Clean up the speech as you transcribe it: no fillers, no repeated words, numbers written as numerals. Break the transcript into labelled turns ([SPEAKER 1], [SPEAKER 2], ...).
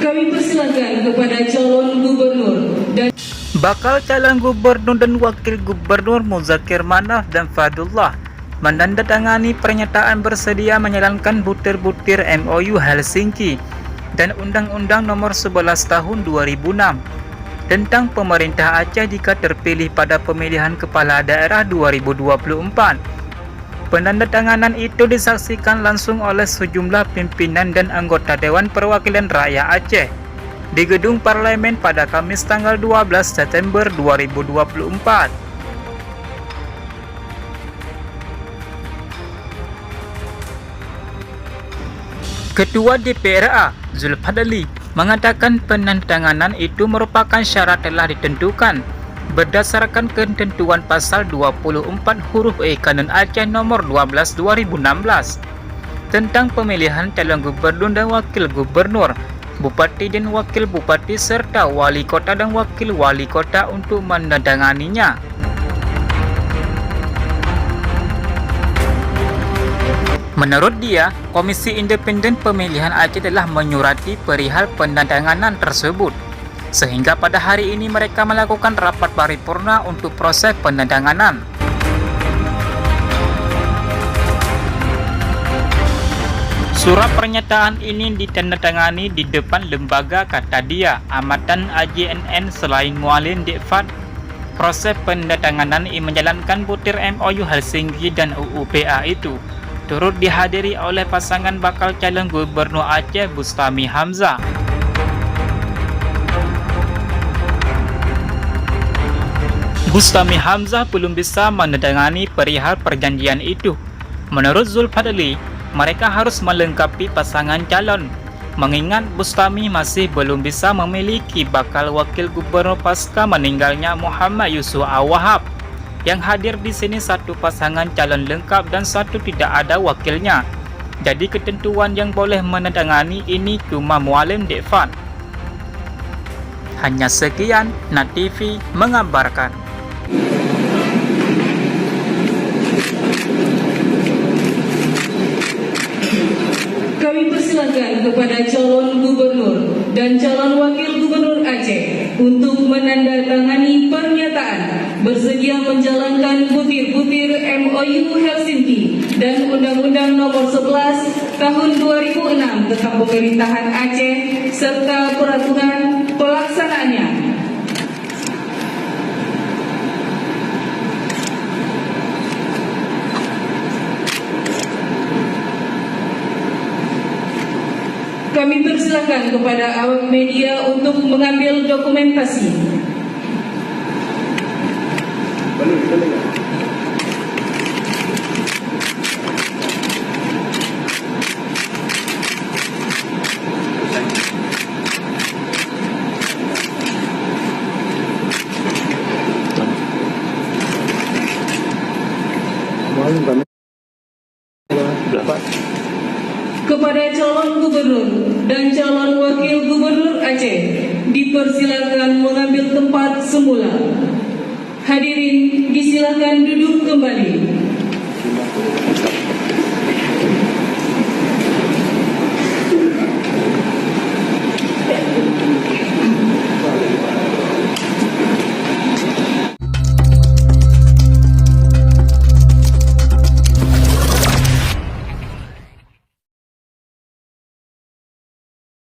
[SPEAKER 1] Kami persilakan kepada calon gubernur dan
[SPEAKER 2] Bakal calon gubernur dan wakil gubernur Muzakir Manaf dan Fadullah menandatangani pernyataan bersedia menjalankan butir-butir MOU Helsinki dan Undang-Undang Nomor 11 Tahun 2006 tentang pemerintah Aceh jika terpilih pada pemilihan kepala daerah 2024. Penandatanganan itu disaksikan langsung oleh sejumlah pimpinan dan anggota Dewan Perwakilan Rakyat Aceh di Gedung Parlemen pada Kamis tanggal 12 September 2024. Ketua DPRA Zulfadli mengatakan penandatanganan itu merupakan syarat telah ditentukan berdasarkan ketentuan pasal 24 huruf E Kanun Aceh nomor 12 2016 tentang pemilihan calon gubernur dan wakil gubernur, bupati dan wakil bupati serta wali kota dan wakil wali kota untuk menandatanganinya. Menurut dia, Komisi Independen Pemilihan Aceh telah menyurati perihal penandatanganan tersebut, sehingga pada hari ini mereka melakukan rapat paripurna untuk proses penandatanganan. Surat pernyataan ini ditandatangani di depan lembaga, kata dia, amatan AJNN selain Muallim Dekfat. Proses penandatanganan menjalankan butir MOU Helsinki dan UUPA itu turut dihadiri oleh pasangan bakal calon gubernur Aceh Bustami Hamzah. Bustami Hamzah belum bisa menandatangani perihal perjanjian itu. Menurut Zulfadli, mereka harus melengkapi pasangan calon, mengingat Bustami masih belum bisa memiliki bakal wakil gubernur pasca meninggalnya Muhammad Yusuf Al-Wahab. Yang hadir di sini satu pasangan calon lengkap dan satu tidak ada wakilnya. Jadi ketentuan yang boleh menandatangani ini cuma Muallim Dekfat. Hanya sekian, Nat TV mengabarkan.
[SPEAKER 1] kami persilakan kepada calon gubernur dan calon wakil gubernur Aceh untuk menandatangani pernyataan bersedia menjalankan butir-butir MOU Helsinki dan Undang-Undang Nomor 11 Tahun 2006 tentang pemerintahan Aceh serta peraturan pelaksanaannya. Kami persilakan kepada awak media untuk mengambil dokumentasi. Kepada calon gubernur dan calon wakil gubernur Aceh dipersilakan mengambil tempat semula. Hadirin disilakan duduk kembali.